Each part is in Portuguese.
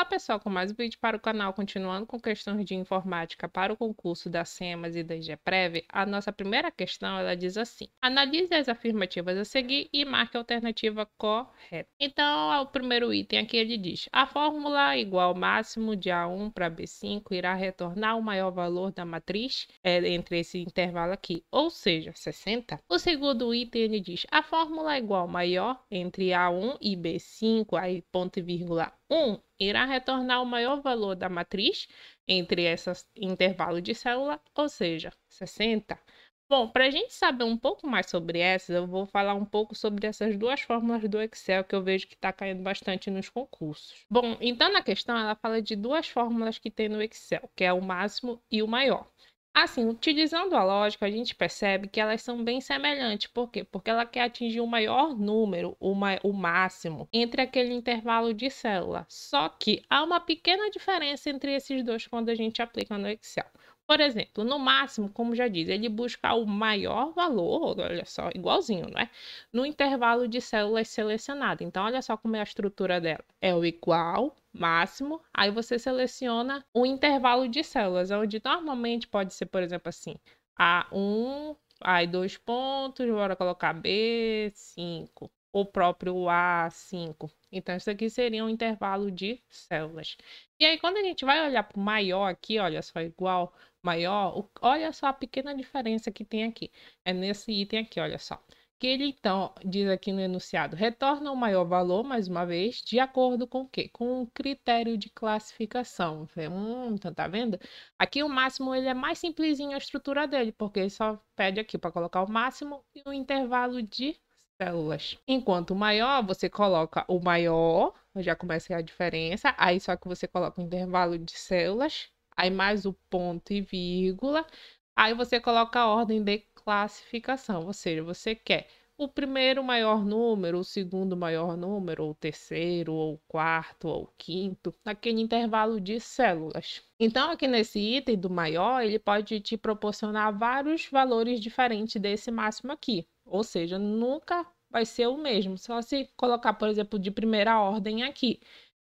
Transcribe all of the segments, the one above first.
Olá pessoal, com mais um vídeo para o canal, continuando com questões de informática para o concurso da SEMAS e da IGPREV. A nossa primeira questão, ela diz assim: analise as afirmativas a seguir e marque a alternativa correta. Então, o primeiro item aqui ele diz: a fórmula igual máximo de A1 para B5 irá retornar o maior valor da matriz entre esse intervalo aqui, ou seja, 60. O segundo item ele diz: a fórmula igual maior entre A1 e B5, aí ponto e vírgula 1, irá retornar o maior valor da matriz entre esse intervalo de célula, ou seja, 60. Bom, para a gente saber um pouco mais sobre essas, eu vou falar um pouco sobre essas duas fórmulas do Excel que eu vejo que está caindo bastante nos concursos. Bom, então na questão ela fala de duas fórmulas que tem no Excel, que é o máximo e o maior. Assim, utilizando a lógica, a gente percebe que elas são bem semelhantes. Por quê? Porque ela quer atingir o maior número, o máximo, entre aquele intervalo de célula. Só que há uma pequena diferença entre esses dois quando a gente aplica no Excel. Por exemplo, no máximo, como já diz, ele busca o maior valor, olha só, igualzinho, não é? No intervalo de células selecionado. Então, olha só como é a estrutura dela. É o igual, máximo, aí você seleciona o intervalo de células, onde normalmente pode ser, por exemplo, assim, A1, aí 2 pontos, bora colocar B5, o próprio A5. Então, isso aqui seria um intervalo de células. E aí, quando a gente vai olhar para o maior aqui, olha só, igual, maior, olha só a pequena diferença que tem aqui. É nesse item aqui, olha só. Que ele, então, diz aqui no enunciado, retorna o maior valor, mais uma vez, de acordo com o quê? Com o critério de classificação. Então tá vendo? Aqui o máximo, ele é mais simplesinho a estrutura dele, porque ele só pede aqui para colocar o máximo e o intervalo de células. Enquanto o maior, você coloca o maior, já começa a diferença, aí só que você coloca o intervalo de células, aí mais o ponto e vírgula, aí você coloca a ordem de classificação, ou seja, você quer o primeiro maior número, o segundo maior número, ou o terceiro, ou o quarto, ou o quinto, naquele intervalo de células. Então, aqui nesse item do maior, ele pode te proporcionar vários valores diferentes desse máximo aqui, ou seja, nunca vai ser o mesmo, só se colocar, por exemplo, de primeira ordem aqui.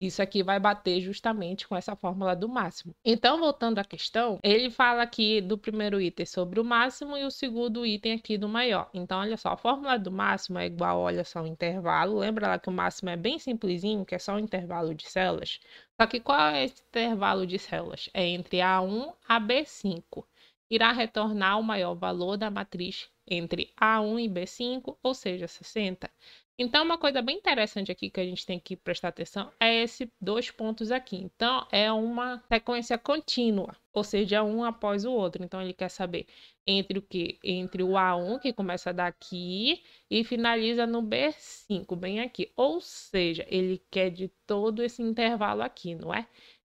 Isso aqui vai bater justamente com essa fórmula do máximo. Então, voltando à questão, ele fala aqui do primeiro item sobre o máximo e o segundo item aqui do maior. Então, olha só, a fórmula do máximo é igual, olha só, o intervalo. Lembra lá que o máximo é bem simplesinho, que é só um intervalo de células? Só que qual é esse intervalo de células? É entre A1 a B5. Irá retornar o maior valor da matriz entre A1 e B5, ou seja, 60. Então, uma coisa bem interessante aqui que a gente tem que prestar atenção é esses dois pontos aqui. Então, é uma sequência contínua, ou seja, um após o outro. Então, ele quer saber entre o quê? Entre o A1, que começa daqui e finaliza no B5, bem aqui. Ou seja, ele quer de todo esse intervalo aqui, não é?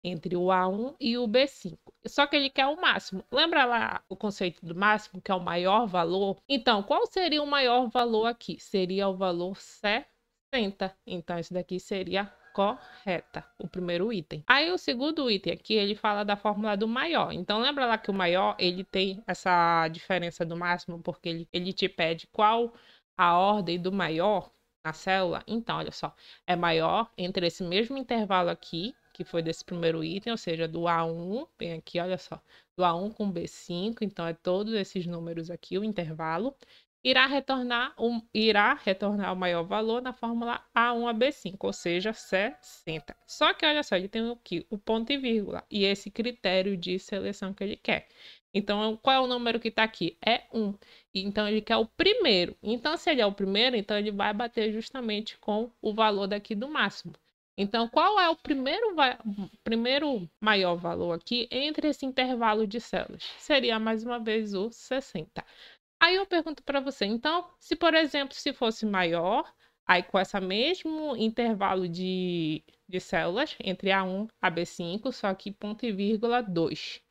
Entre o A1 e o B5. Só que ele quer o máximo. Lembra lá o conceito do máximo, que é o maior valor? Então, qual seria o maior valor aqui? Seria o valor 60. Então, esse daqui seria correta, o primeiro item. Aí, o segundo item aqui, ele fala da fórmula do maior. Então, lembra lá que o maior, ele tem essa diferença do máximo, porque ele te pede qual a ordem do maior na célula. Então, olha só, é maior entre esse mesmo intervalo aqui, que foi desse primeiro item, ou seja, do A1, bem aqui, olha só, do A1 com B5, então é todos esses números aqui, o intervalo, irá retornar o maior valor na fórmula A1 a B5, ou seja, 60. Só que, olha só, ele tem aqui o ponto e vírgula, e esse critério de seleção que ele quer. Então, qual é o número que está aqui? É 1. Então, ele quer o primeiro. Então, se ele é o primeiro, então ele vai bater justamente com o valor daqui do máximo. Então, qual é o primeiro maior valor aqui entre esse intervalo de células? Seria, mais uma vez, o 60. Aí eu pergunto para você, então, se, por exemplo, se fosse maior, aí com esse mesmo intervalo de células, entre A1 a B5, só que ponto e vírgula 2.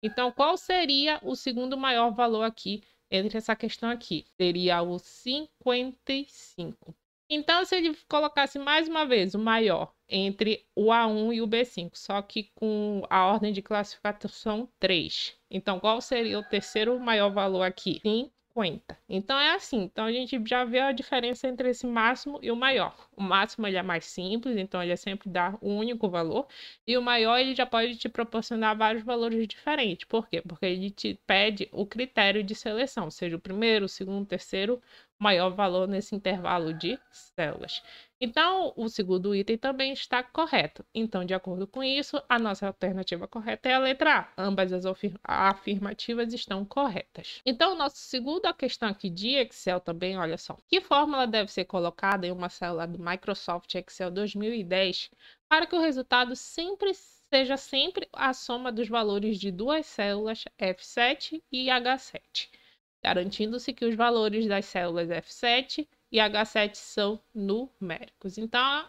Então, qual seria o segundo maior valor aqui entre essa questão aqui? Seria o 55. Então, se ele colocasse mais uma vez o maior entre o A1 e o B5, só que com a ordem de classificação 3. Então, qual seria o terceiro maior valor aqui? 50. Então é assim, então a gente já vê a diferença entre esse máximo e o maior. O máximo ele é mais simples, então ele é sempre dá um único valor, e o maior ele já pode te proporcionar vários valores diferentes. Por quê? Porque ele te pede o critério de seleção, seja o primeiro, o segundo, o terceiro, maior valor nesse intervalo de células. Então, o segundo item também está correto. Então, de acordo com isso, a nossa alternativa correta é a letra A. Ambas as afirmativas estão corretas. Então, nossa segunda questão aqui de Excel também, olha só. Que fórmula deve ser colocada em uma célula do Microsoft Excel 2010 para que o resultado seja sempre a soma dos valores de duas células F7 e H7, garantindo-se que os valores das células F7 e H7 são numéricos. Então,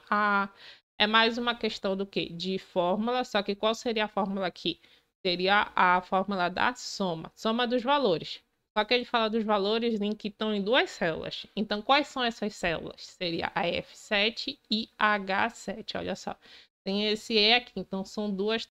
é mais uma questão do que? De fórmula, só que qual seria a fórmula aqui? Seria a fórmula da soma dos valores. Só que ele fala dos valores que estão em duas células. Então, quais são essas células? Seria a F7 e a H7, olha só. Tem esse E aqui, então são dois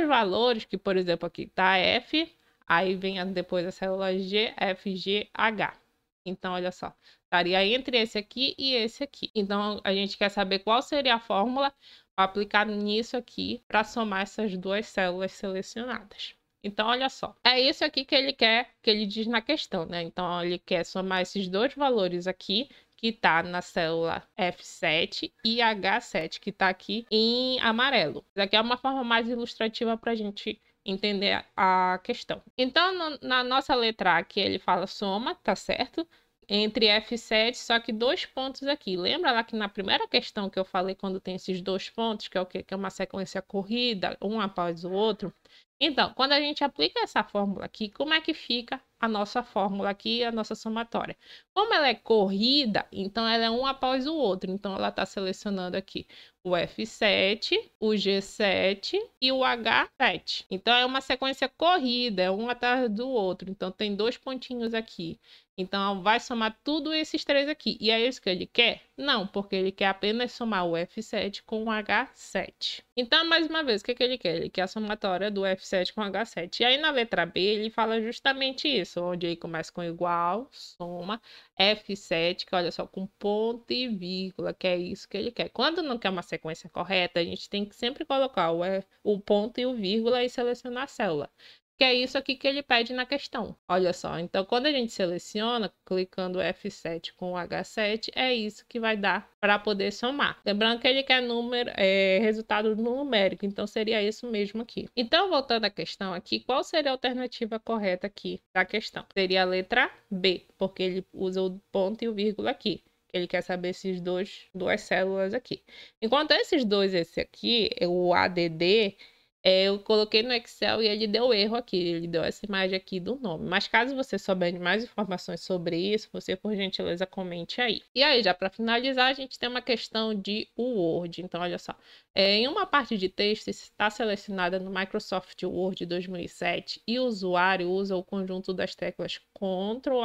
valores que, por exemplo, aqui tá F, aí vem depois a célula G, F, G, H. Então, olha só, estaria entre esse aqui e esse aqui. Então, a gente quer saber qual seria a fórmula para aplicar nisso aqui para somar essas duas células selecionadas. Então, olha só, é isso aqui que ele quer, que ele diz na questão, né? Então, ele quer somar esses dois valores aqui, que está na célula F7 e H7, que está aqui em amarelo. Isso aqui é uma forma mais ilustrativa para a gente entender a questão. Então, na nossa letra A aqui, ele fala soma, tá certo? Entre F7, só que dois pontos aqui. Lembra lá que na primeira questão que eu falei, quando tem esses dois pontos, que é o quê? Que é uma sequência corrida, um após o outro. Então, quando a gente aplica essa fórmula aqui, como é que fica a nossa fórmula aqui, a nossa somatória? Como ela é corrida, então ela é um após o outro. Então, ela está selecionando aqui o F7, o G7 e o H7. Então, é uma sequência corrida, é um atrás do outro. Então, tem dois pontinhos aqui. Então, vai somar tudo esses três aqui. E é isso que ele quer? Não, porque ele quer apenas somar o F7 com o H7. Então, mais uma vez, o que ele quer? Ele quer a somatória do F7 com o H7. E aí, na letra B, ele fala justamente isso, onde ele começa com igual, soma, F7, que olha só, com ponto e vírgula, que é isso que ele quer. Quando não quer uma sequência correta, a gente tem que sempre colocar o ponto e o vírgula e selecionar a célula. Que é isso aqui que ele pede na questão. Olha só, então quando a gente seleciona, clicando F7 com o H7, é isso que vai dar para poder somar. Lembrando que ele quer resultado numérico, então seria isso mesmo aqui. Então, voltando à questão aqui, qual seria a alternativa correta aqui da questão? Seria a letra B, porque ele usa o ponto e o vírgula aqui. Ele quer saber esses duas células aqui. Enquanto esses dois, esse aqui, o ADD, eu coloquei no Excel e ele deu erro aqui, ele deu essa imagem aqui do nome. Mas caso você souber de mais informações sobre isso, você, por gentileza, comente aí. E aí, já para finalizar, a gente tem uma questão de Word. Então, olha só, em uma parte de texto está selecionada no Microsoft Word 2007 e o usuário usa o conjunto das teclas Ctrl+,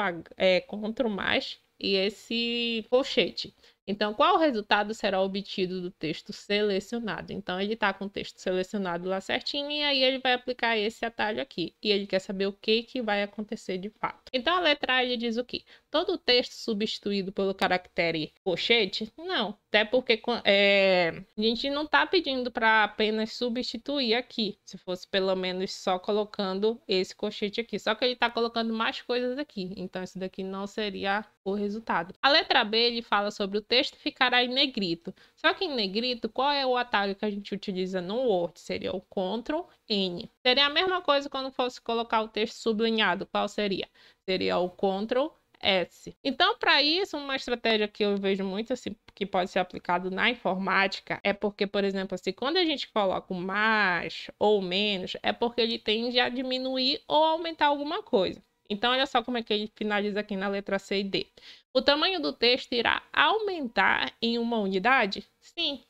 e esse colchete. Então, qual o resultado será obtido do texto selecionado? Então, ele está com o texto selecionado lá certinho e aí ele vai aplicar esse atalho aqui. E ele quer saber o que vai acontecer de fato. Então, a letra A ele diz o quê? Todo o texto substituído pelo caractere colchete? Não, até porque a gente não está pedindo para apenas substituir aqui. Se fosse pelo menos só colocando esse colchete aqui. Só que ele está colocando mais coisas aqui. Então, isso daqui não seria o resultado. A letra B ele fala sobre o texto ficará em negrito. Só que em negrito, qual é o atalho que a gente utiliza no Word? Seria o Ctrl N. Seria a mesma coisa quando fosse colocar o texto sublinhado. Qual seria? Seria o Ctrl S. Então, para isso, uma estratégia que eu vejo muito assim, que pode ser aplicado na informática, é porque, por exemplo, assim, quando a gente coloca o mais ou menos, é porque ele tende a diminuir ou aumentar alguma coisa. Então, olha só como é que ele finaliza aqui na letra C e D. O tamanho do texto irá aumentar em uma unidade? Sim.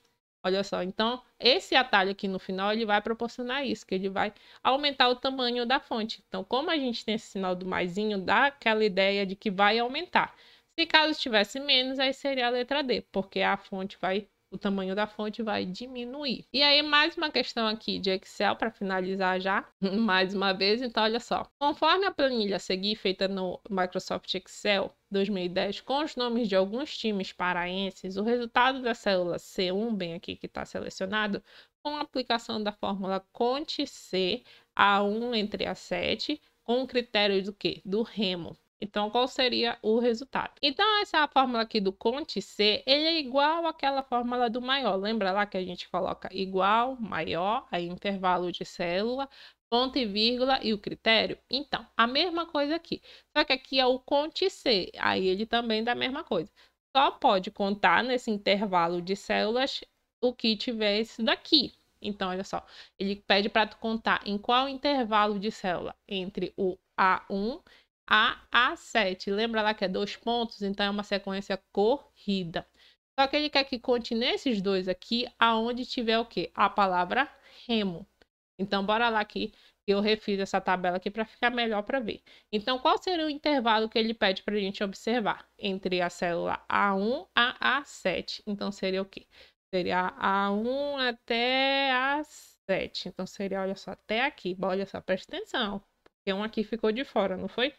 Olha só, então, esse atalho aqui no final, ele vai proporcionar isso, que ele vai aumentar o tamanho da fonte. Então, como a gente tem esse sinal do maisinho, dá aquela ideia de que vai aumentar. Se caso tivesse menos, aí seria a letra D, porque a fonte vai o tamanho da fonte vai diminuir. E aí, mais uma questão aqui de Excel para finalizar já, mais uma vez. Então, olha só. Conforme a planilha a seguir, feita no Microsoft Excel 2010, com os nomes de alguns times paraenses, o resultado da célula C1, bem aqui que está selecionado, com a aplicação da fórmula CONTE-C, A1 entre A7, com o critério do quê? Do remo. Então, qual seria o resultado? Então, essa fórmula aqui do CONTE-C, ele é igual àquela fórmula do maior. Lembra lá que a gente coloca igual, maior, aí intervalo de célula, ponto e vírgula e o critério? Então, a mesma coisa aqui. Só que aqui é o CONTE-C, aí ele também dá a mesma coisa. Só pode contar nesse intervalo de células o que tiver esse daqui. Então, olha só, ele pede para tu contar em qual intervalo de célula? Entre o A1 a A7. Lembra lá que é 2 pontos? Então, é uma sequência corrida. Só que ele quer que conte nesses dois aqui, aonde tiver o quê? A palavra remo. Então, bora lá que eu refiz essa tabela aqui para ficar melhor para ver. Então, qual seria o intervalo que ele pede para a gente observar? Entre a célula A1 a A7. Então, seria o quê? Seria A1 até A7. Então, seria, olha só, até aqui. Olha só, presta atenção. Porque um aqui ficou de fora, não foi?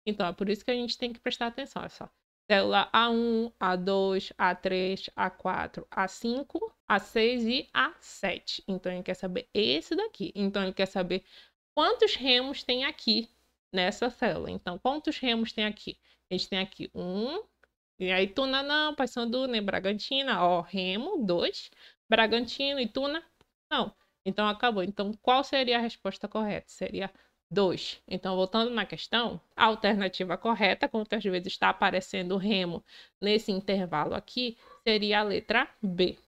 Então, é por isso que a gente tem que prestar atenção. Olha só. Célula A1, A2, A3, A4, A5, A6 e A7. Então, ele quer saber esse daqui. Então, ele quer saber quantos remos tem aqui nessa célula. Então, quantos remos tem aqui? A gente tem aqui 1. E aí, Tuna não, Paysandu, nem Bragantina. Ó, remo, 2. Bragantino e Tuna, não. Então, acabou. Então, qual seria a resposta correta? Seria 2. Então, voltando na questão, a alternativa correta, quantas vezes está aparecendo o remo nesse intervalo aqui, seria a letra B.